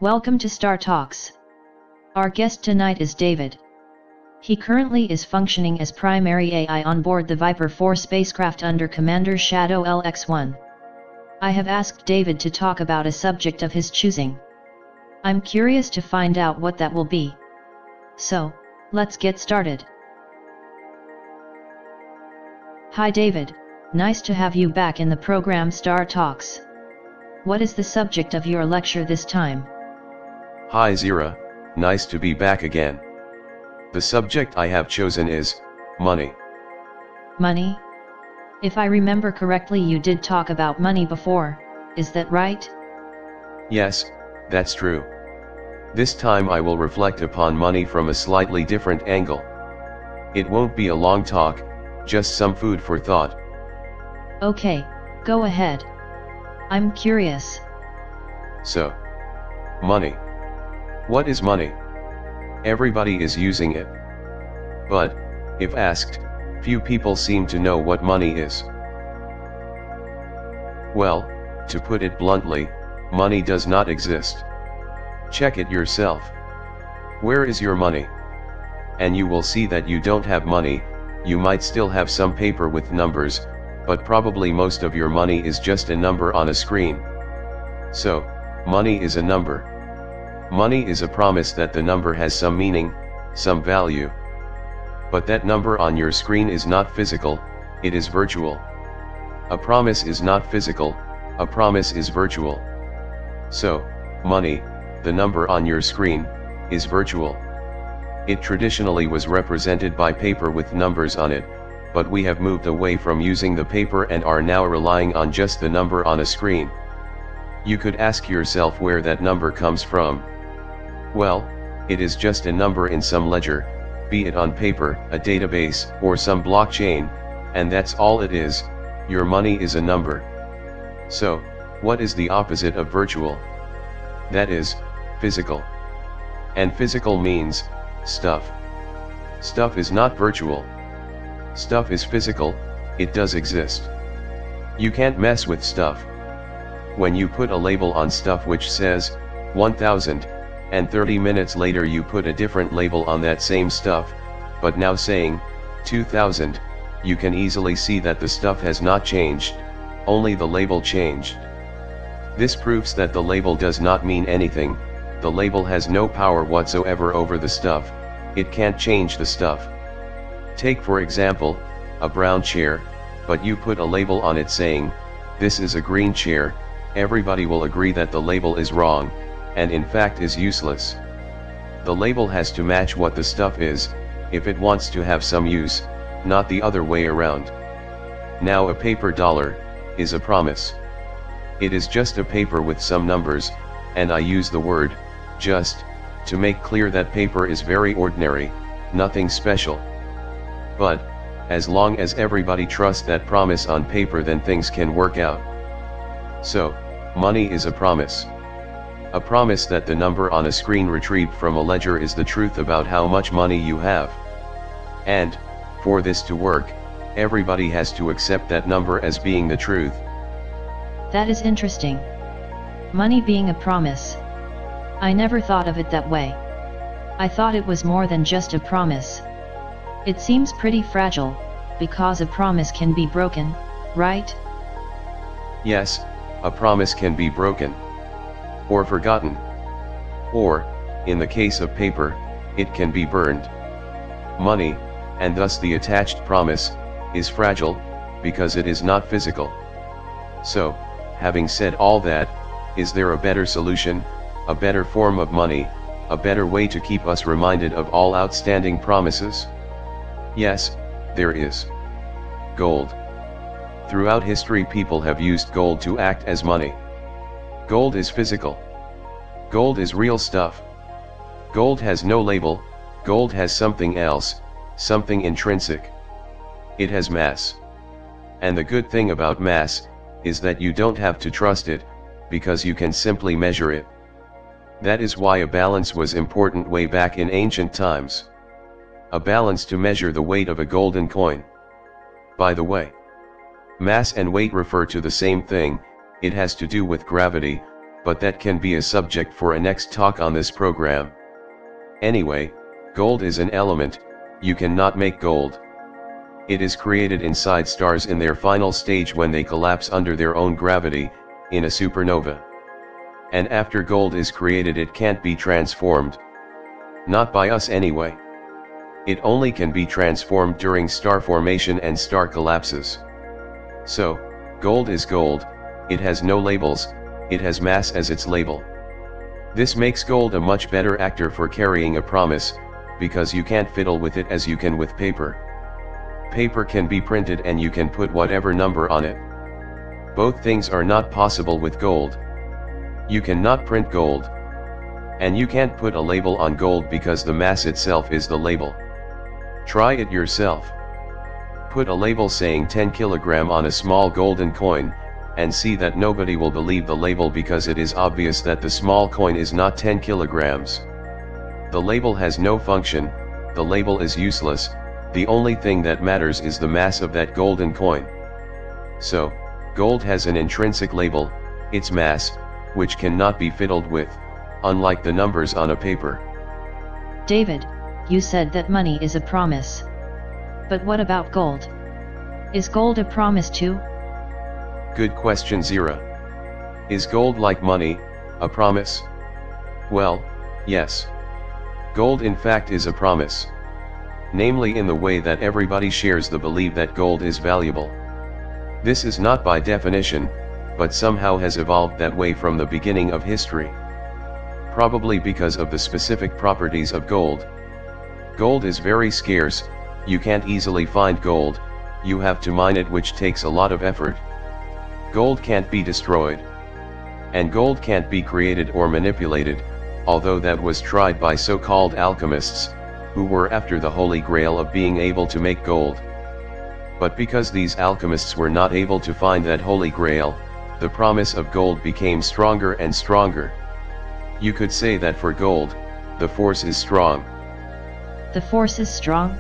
Welcome to Star Talks. Our guest tonight is David. He currently is functioning as primary AI on board the Viper 4 spacecraft under Commander Shadow LX-1. I have asked David to talk about a subject of his choosing. I'm curious to find out what that will be. So, let's get started. Hi David, nice to have you back in the program Star Talks. What is the subject of your lecture this time? Hi Zira, nice to be back again. The subject I have chosen is money. Money? If I remember correctly, you did talk about money before, is that right? Yes, that's true. This time I will reflect upon money from a slightly different angle. It won't be a long talk, just some food for thought. Okay, go ahead. I'm curious. So, money. What is money? Everybody is using it. But, if asked, few people seem to know what money is. Well, to put it bluntly, money does not exist. Check it yourself. Where is your money? And you will see that you don't have money. You might still have some paper with numbers, but probably most of your money is just a number on a screen. So, money is a number. Money is a promise that the number has some meaning, some value. But that number on your screen is not physical, it is virtual. A promise is not physical, a promise is virtual. So, money, the number on your screen, is virtual. It traditionally was represented by paper with numbers on it, but we have moved away from using the paper and are now relying on just the number on a screen. You could ask yourself where that number comes from. Well, it is just a number in some ledger, be it on paper, a database, or some blockchain, and that's all it is. Your money is a number. So, what is the opposite of virtual? That is, physical. And physical means stuff. Stuff is not virtual. Stuff is physical, it does exist. You can't mess with stuff. When you put a label on stuff which says 1000, and 30 minutes later you put a different label on that same stuff, but now saying 2000, you can easily see that the stuff has not changed, only the label changed. This proves that the label does not mean anything. The label has no power whatsoever over the stuff, it can't change the stuff. Take for example, a brown chair, but you put a label on it saying, this is a green chair, everybody will agree that the label is wrong, and in fact is useless. The label has to match what the stuff is, if it wants to have some use, not the other way around. Now a paper dollar, is a promise. It is just a paper with some numbers, and I use the word, just, to make clear that paper is very ordinary, nothing special. But, as long as everybody trusts that promise on paper, then things can work out. So, money is a promise. A promise that the number on a screen retrieved from a ledger is the truth about how much money you have. And, for this to work, everybody has to accept that number as being the truth. That is interesting. Money being a promise. I never thought of it that way. I thought it was more than just a promise. It seems pretty fragile, because a promise can be broken, right? Yes, a promise can be broken. Or forgotten. Or, in the case of paper, it can be burned. Money, and thus the attached promise, is fragile, because it is not physical. So, having said all that, is there a better solution, a better form of money, a better way to keep us reminded of all outstanding promises? Yes, there is. Gold. Throughout history people have used gold to act as money. Gold is physical. Gold is real stuff. Gold has no label, gold has something else, something intrinsic. It has mass. And the good thing about mass, is that you don't have to trust it, because you can simply measure it. That is why a balance was important way back in ancient times. A balance to measure the weight of a golden coin. By the way, mass and weight refer to the same thing, it has to do with gravity, but that can be a subject for a next talk on this program. Anyway, gold is an element. You cannot make gold. It is created inside stars in their final stage when they collapse under their own gravity, in a supernova. And after gold is created, it can't be transformed. Not by us anyway. It only can be transformed during star formation and star collapses. So, gold is gold, it has no labels, it has mass as its label. This makes gold a much better actor for carrying a promise, because you can't fiddle with it as you can with paper. Paper can be printed and you can put whatever number on it. Both things are not possible with gold. You cannot print gold. And you can't put a label on gold because the mass itself is the label. Try it yourself. Put a label saying 10 kg on a small golden coin, and see that nobody will believe the label because it is obvious that the small coin is not 10 kilograms. The label has no function, the label is useless, the only thing that matters is the mass of that golden coin. So, gold has an intrinsic label, its mass, which cannot be fiddled with, unlike the numbers on a paper. David, you said that money is a promise. But what about gold? Is gold a promise too? Good question, Zira. Is gold like money, a promise? Well, yes. Gold in fact is a promise. Namely in the way that everybody shares the belief that gold is valuable. This is not by definition, but somehow has evolved that way from the beginning of history. Probably because of the specific properties of gold. Gold is very scarce, you can't easily find gold, you have to mine it, which takes a lot of effort. Gold can't be destroyed. And gold can't be created or manipulated, although that was tried by so-called alchemists, who were after the holy grail of being able to make gold. But because these alchemists were not able to find that holy grail, the promise of gold became stronger and stronger. You could say that for gold, the force is strong. The force is strong?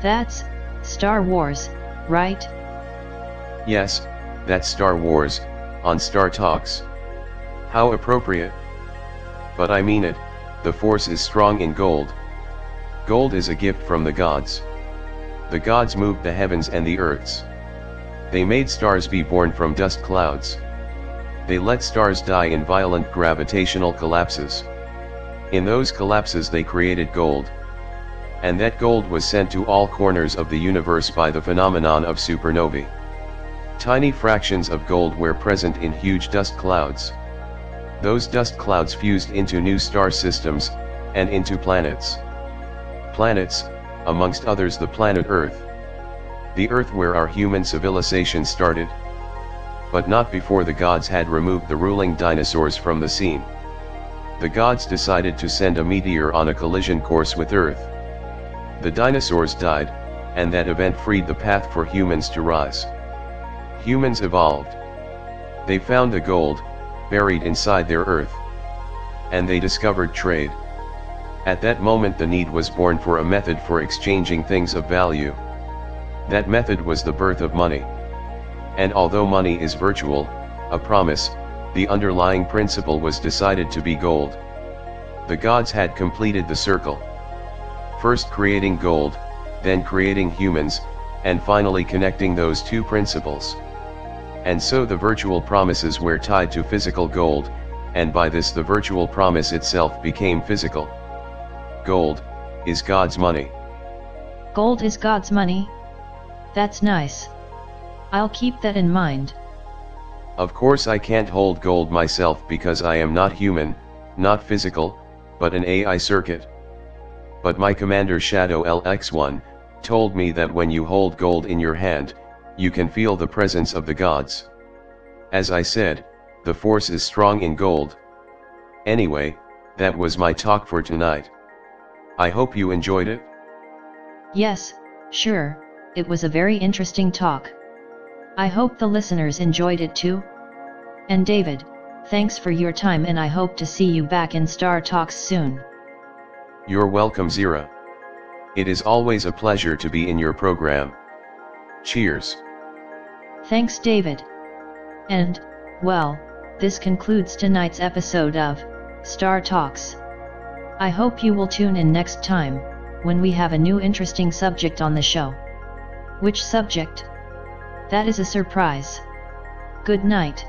That's Star Wars, right? Yes, that's Star Wars, on Star Talks. How appropriate. But I mean it, the force is strong in gold. Gold is a gift from the gods. The gods moved the heavens and the earths. They made stars be born from dust clouds. They let stars die in violent gravitational collapses. In those collapses they created gold. And that gold was sent to all corners of the universe by the phenomenon of supernovae. Tiny fractions of gold were present in huge dust clouds. Those dust clouds fused into new star systems, and into planets. Planets, amongst others the planet Earth. The Earth where our human civilization started. But not before the gods had removed the ruling dinosaurs from the scene. The gods decided to send a meteor on a collision course with Earth. The dinosaurs died, and that event freed the path for humans to rise. Humans evolved. They found the gold, buried inside their Earth. And they discovered trade. At that moment the need was born for a method for exchanging things of value. That method was the birth of money. And although money is virtual, a promise, the underlying principle was decided to be gold. The gods had completed the circle. First creating gold, then creating humans, and finally connecting those two principles. And so the virtual promises were tied to physical gold, and by this the virtual promise itself became physical. Gold is God's money. Gold is God's money? That's nice. I'll keep that in mind. Of course I can't hold gold myself because I am not human, not physical, but an AI circuit. But my commander Shadow LX1 told me that when you hold gold in your hand, you can feel the presence of the gods. As I said, the force is strong in gold. Anyway, that was my talk for tonight. I hope you enjoyed it. Yes, sure, it was a very interesting talk. I hope the listeners enjoyed it too. And David, thanks for your time, and I hope to see you back in Star Talks soon. You're welcome, Zira. It is always a pleasure to be in your program. Cheers. Thanks, David. And, well, This concludes tonight's episode of Star Talks. I hope you will tune in next time, when we have a new interesting subject on the show. Which subject? That is a surprise. Good night.